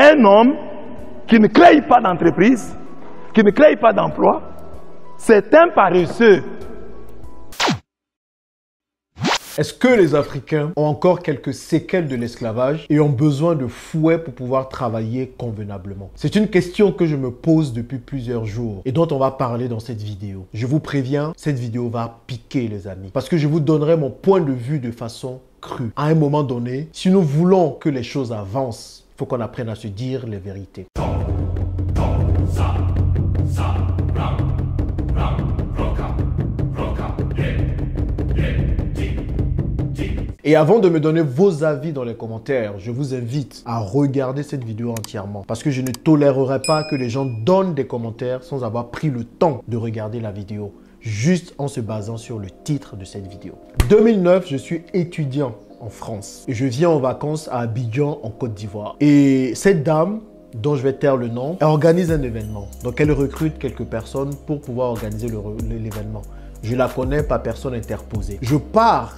Un homme qui ne crée pas d'entreprise, qui ne crée pas d'emploi, c'est un paresseux. Est-ce que les Africains ont encore quelques séquelles de l'esclavage et ont besoin de fouets pour pouvoir travailler convenablement? C'est une question que je me pose depuis plusieurs jours et dont on va parler dans cette vidéo. Je vous préviens, cette vidéo va piquer les amis parce que je vous donnerai mon point de vue de façon crue. À un moment donné, si nous voulons que les choses avancent, il faut qu'on apprenne à se dire les vérités. Et avant de me donner vos avis dans les commentaires, je vous invite à regarder cette vidéo entièrement. Parce que je ne tolérerai pas que les gens donnent des commentaires sans avoir pris le temps de regarder la vidéo. Juste en se basant sur le titre de cette vidéo. 2009, je suis étudiant en France. Et je viens en vacances à Abidjan, en Côte d'Ivoire. Et cette dame, dont je vais taire le nom, elle organise un événement. Donc elle recrute quelques personnes pour pouvoir organiser l'événement. Je la connais, pas personne interposée. Je pars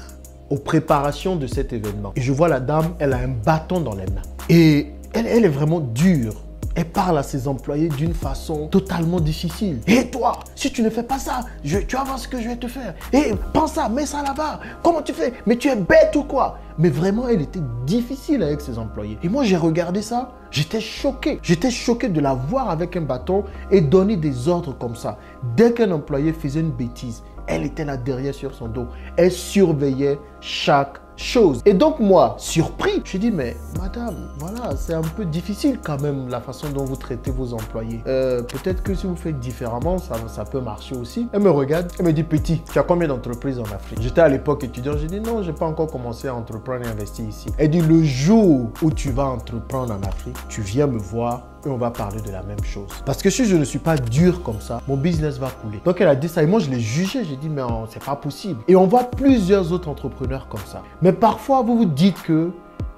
aux préparations de cet événement. Et je vois la dame, elle a un bâton dans les mains. Et elle est vraiment dure. Elle parle à ses employés d'une façon totalement difficile. Et toi, si tu ne fais pas ça, tu vas voir ce que je vais te faire. Et pense ça, mets ça là-bas. Comment tu fais? Mais tu es bête ou quoi? Mais vraiment, elle était difficile avec ses employés. Et moi, j'ai regardé ça, j'étais choqué. J'étais choqué de la voir avec un bâton et donner des ordres comme ça. Dès qu'un employé faisait une bêtise, elle était là derrière sur son dos. Elle surveillait chaque chose. Et donc moi, surpris, je dis mais madame, voilà, c'est un peu difficile quand même la façon dont vous traitez vos employés. Peut-être que si vous faites différemment, ça peut marcher aussi. Elle me regarde, elle me dit petit, tu as combien d'entreprises en Afrique? J'étais à l'époque étudiant, j'ai dit non, j'ai pas encore commencé à entreprendre et investir ici. Elle dit le jour où tu vas entreprendre en Afrique, tu viens me voir et on va parler de la même chose. Parce que si je ne suis pas dur comme ça, mon business va couler. Donc elle a dit ça et moi je l'ai jugé, j'ai dit mais c'est pas possible. Et on voit plusieurs autres entrepreneurs comme ça. Mais parfois vous vous dites que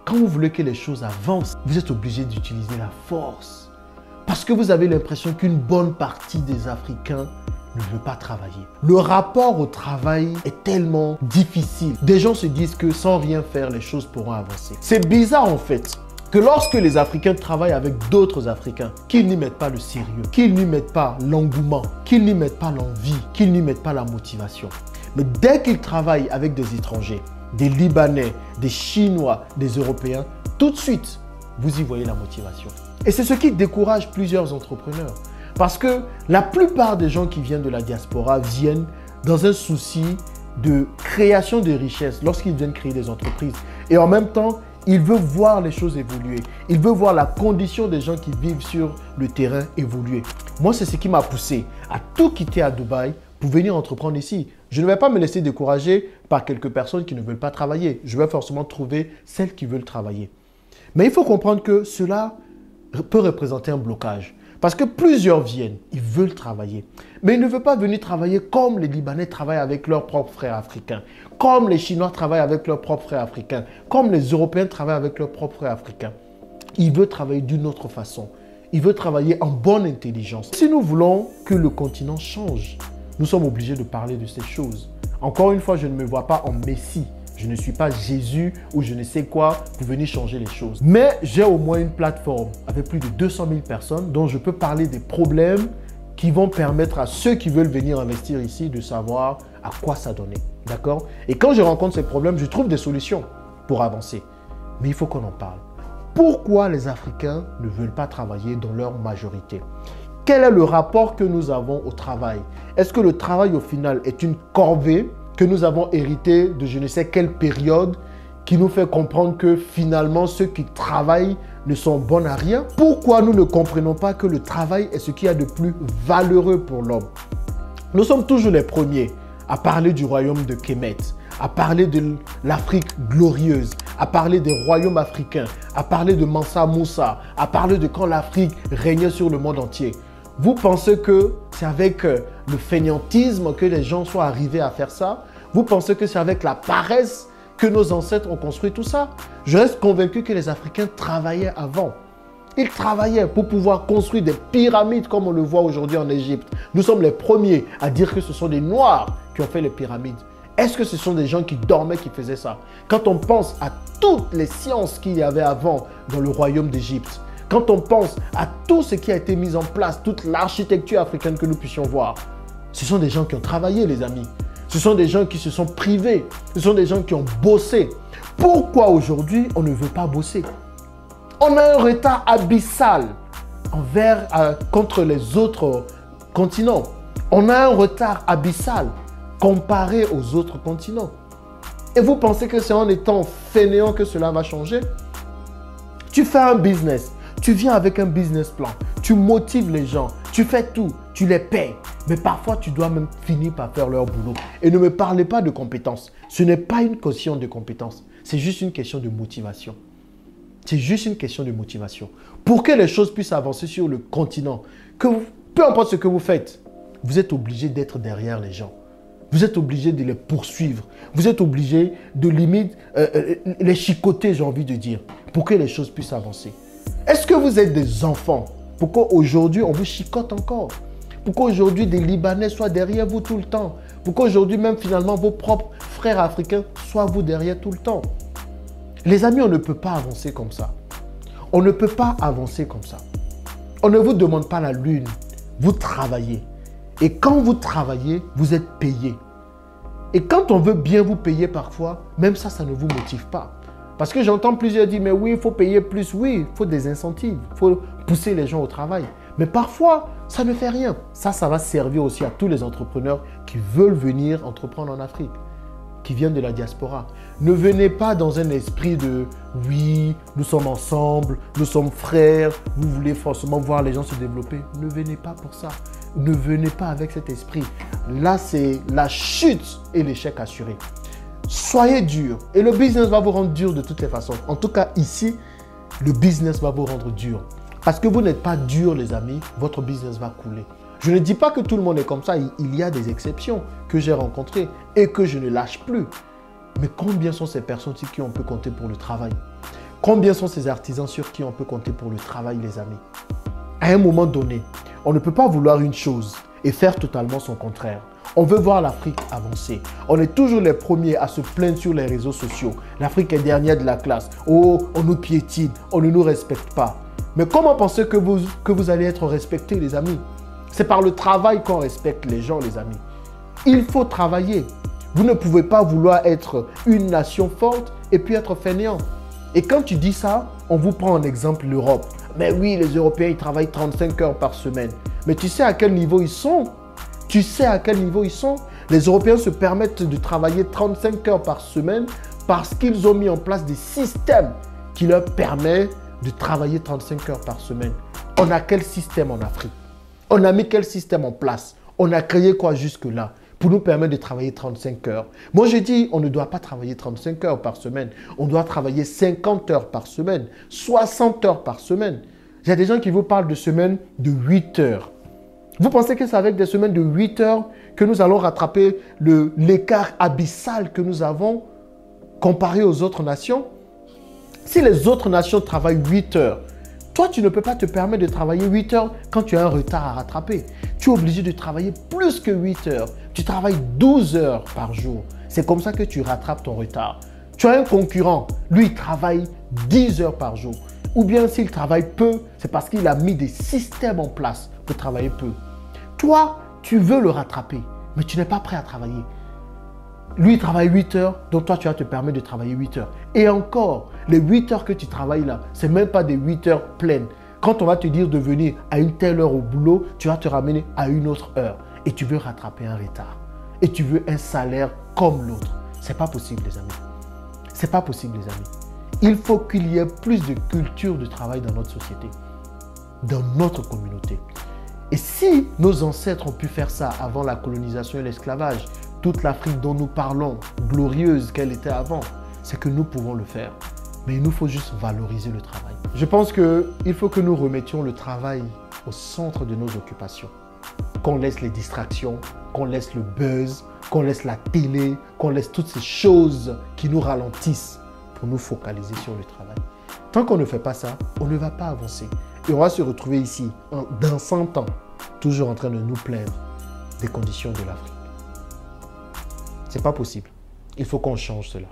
quand vous voulez que les choses avancent, vous êtes obligé d'utiliser la force. Parce que vous avez l'impression qu'une bonne partie des Africains ne veut pas travailler. Le rapport au travail est tellement difficile. Des gens se disent que sans rien faire, les choses pourront avancer. C'est bizarre en fait que lorsque les Africains travaillent avec d'autres Africains, qu'ils n'y mettent pas le sérieux, qu'ils n'y mettent pas l'engouement, qu'ils n'y mettent pas l'envie, qu'ils n'y mettent pas la motivation. Mais dès qu'ils travaillent avec des étrangers, des Libanais, des Chinois, des Européens, tout de suite, vous y voyez la motivation. Et c'est ce qui décourage plusieurs entrepreneurs. Parce que la plupart des gens qui viennent de la diaspora viennent dans un souci de création de richesses lorsqu'ils viennent créer des entreprises. Et en même temps, il veut voir les choses évoluer. Il veut voir la condition des gens qui vivent sur le terrain évoluer. Moi, c'est ce qui m'a poussé à tout quitter à Dubaï pour venir entreprendre ici. Je ne vais pas me laisser décourager par quelques personnes qui ne veulent pas travailler. Je vais forcément trouver celles qui veulent travailler. Mais il faut comprendre que cela peut représenter un blocage. Parce que plusieurs viennent, ils veulent travailler. Mais ils ne veulent pas venir travailler comme les Libanais travaillent avec leurs propres frères africains, comme les Chinois travaillent avec leurs propres frères africains, comme les Européens travaillent avec leurs propres frères africains. Ils veulent travailler d'une autre façon. Ils veulent travailler en bonne intelligence. Si nous voulons que le continent change, nous sommes obligés de parler de ces choses. Encore une fois, je ne me vois pas en Messie. Je ne suis pas Jésus ou je ne sais quoi pour venir changer les choses. Mais j'ai au moins une plateforme avec plus de 200 000 personnes dont je peux parler des problèmes qui vont permettre à ceux qui veulent venir investir ici de savoir à quoi ça donnait. D'accord? Et quand je rencontre ces problèmes, je trouve des solutions pour avancer. Mais il faut qu'on en parle. Pourquoi les Africains ne veulent pas travailler dans leur majorité? Quel est le rapport que nous avons au travail? Est-ce que le travail au final est une corvée que nous avons hérité de je ne sais quelle période qui nous fait comprendre que finalement ceux qui travaillent ne sont bons à rien? Pourquoi nous ne comprenons pas que le travail est ce qu'il y a de plus valeureux pour l'homme? Nous sommes toujours les premiers à parler du royaume de Kemet, à parler de l'Afrique glorieuse, à parler des royaumes africains, à parler de Mansa Moussa, à parler de quand l'Afrique régnait sur le monde entier. Vous pensez que c'est avec le fainéantisme que les gens sont arrivés à faire ça? Vous pensez que c'est avec la paresse que nos ancêtres ont construit tout ça? Je reste convaincu que les Africains travaillaient avant. Ils travaillaient pour pouvoir construire des pyramides comme on le voit aujourd'hui en Égypte. Nous sommes les premiers à dire que ce sont des Noirs qui ont fait les pyramides. Est-ce que ce sont des gens qui dormaient qui faisaient ça? Quand on pense à toutes les sciences qu'il y avait avant dans le royaume d'Égypte, quand on pense à tout ce qui a été mis en place, toute l'architecture africaine que nous puissions voir, ce sont des gens qui ont travaillé, les amis. Ce sont des gens qui se sont privés. Ce sont des gens qui ont bossé. Pourquoi aujourd'hui, on ne veut pas bosser? On a un retard abyssal contre les autres continents. On a un retard abyssal comparé aux autres continents. Et vous pensez que c'est en étant fainéant que cela va changer? Tu fais un business, tu viens avec un business plan, tu motives les gens, tu fais tout, tu les payes. Mais parfois, tu dois même finir par faire leur boulot. Et ne me parlez pas de compétences. Ce n'est pas une question de compétences. C'est juste une question de motivation. C'est juste une question de motivation. Pour que les choses puissent avancer sur le continent, peu importe ce que vous faites, vous êtes obligé d'être derrière les gens. Vous êtes obligé de les poursuivre. Vous êtes obligé de limite les chicoter, j'ai envie de dire, pour que les choses puissent avancer. Est-ce que vous êtes des enfants? Pourquoi aujourd'hui on vous chicote encore? Pourquoi aujourd'hui des Libanais soient derrière vous tout le temps? Pourquoi aujourd'hui même finalement vos propres frères africains soient vous derrière tout le temps? Les amis, on ne peut pas avancer comme ça. On ne peut pas avancer comme ça. On ne vous demande pas la lune. Vous travaillez. Et quand vous travaillez, vous êtes payé. Et quand on veut bien vous payer parfois, même ça, ça ne vous motive pas. Parce que j'entends plusieurs dire, mais oui, il faut payer plus. Oui, il faut des incentives. Il faut pousser les gens au travail. Mais parfois, ça ne fait rien. Ça va servir aussi à tous les entrepreneurs qui veulent venir entreprendre en Afrique, qui viennent de la diaspora. Ne venez pas dans un esprit de « oui, nous sommes ensemble, nous sommes frères, vous voulez forcément voir les gens se développer ». Ne venez pas pour ça. Ne venez pas avec cet esprit. Là, c'est la chute et l'échec assuré. Soyez dur et le business va vous rendre dur de toutes les façons. En tout cas, ici, le business va vous rendre dur. Parce que vous n'êtes pas dur, les amis, votre business va couler. Je ne dis pas que tout le monde est comme ça. Il y a des exceptions que j'ai rencontrées et que je ne lâche plus. Mais combien sont ces personnes sur qui on peut compter pour le travail? Combien sont ces artisans sur qui on peut compter pour le travail, les amis? À un moment donné, on ne peut pas vouloir une chose et faire totalement son contraire. On veut voir l'Afrique avancer. On est toujours les premiers à se plaindre sur les réseaux sociaux. L'Afrique est dernière de la classe. Oh, on nous piétine, on ne nous respecte pas. Mais comment pensez que vous allez être respectés, les amis? C'est par le travail qu'on respecte les gens, les amis. Il faut travailler. Vous ne pouvez pas vouloir être une nation forte et puis être fainéant. Et quand tu dis ça, on vous prend en exemple l'Europe. Mais oui, les Européens, ils travaillent 35 heures par semaine. Mais tu sais à quel niveau ils sont? Tu sais à quel niveau ils sont? Les Européens se permettent de travailler 35 heures par semaine parce qu'ils ont mis en place des systèmes qui leur permettent de travailler 35 heures par semaine. On a quel système en Afrique? On a mis quel système en place? On a créé quoi jusque-là pour nous permettre de travailler 35 heures? Moi, je dis, on ne doit pas travailler 35 heures par semaine. On doit travailler 50 heures par semaine, 60 heures par semaine. Il y a des gens qui vous parlent de semaines de 8 heures. Vous pensez que c'est avec des semaines de 8 heures que nous allons rattraper l'écart abyssal que nous avons comparé aux autres nations? Si les autres nations travaillent 8 heures, toi, tu ne peux pas te permettre de travailler 8 heures quand tu as un retard à rattraper. Tu es obligé de travailler plus que 8 heures. Tu travailles 12 heures par jour. C'est comme ça que tu rattrapes ton retard. Tu as un concurrent, lui, il travaille 10 heures par jour. Ou bien s'il travaille peu, c'est parce qu'il a mis des systèmes en place pour travailler peu. Toi, tu veux le rattraper, mais tu n'es pas prêt à travailler. Lui, il travaille 8 heures, donc toi, tu vas te permettre de travailler 8 heures. Et encore, les 8 heures que tu travailles là, ce n'est même pas des 8 heures pleines. Quand on va te dire de venir à une telle heure au boulot, tu vas te ramener à une autre heure. Et tu veux rattraper un retard. Et tu veux un salaire comme l'autre. Ce n'est pas possible, les amis. Ce n'est pas possible, les amis. Il faut qu'il y ait plus de culture de travail dans notre société, dans notre communauté. Et si nos ancêtres ont pu faire ça avant la colonisation et l'esclavage, toute l'Afrique dont nous parlons, glorieuse qu'elle était avant, c'est que nous pouvons le faire. Mais il nous faut juste valoriser le travail. Je pense qu'il faut que nous remettions le travail au centre de nos occupations. Qu'on laisse les distractions, qu'on laisse le buzz, qu'on laisse la télé, qu'on laisse toutes ces choses qui nous ralentissent pour nous focaliser sur le travail. Tant qu'on ne fait pas ça, on ne va pas avancer. Et on va se retrouver ici, dans 100 ans, toujours en train de nous plaindre des conditions de l'Afrique. C'est pas possible. Il faut qu'on change cela.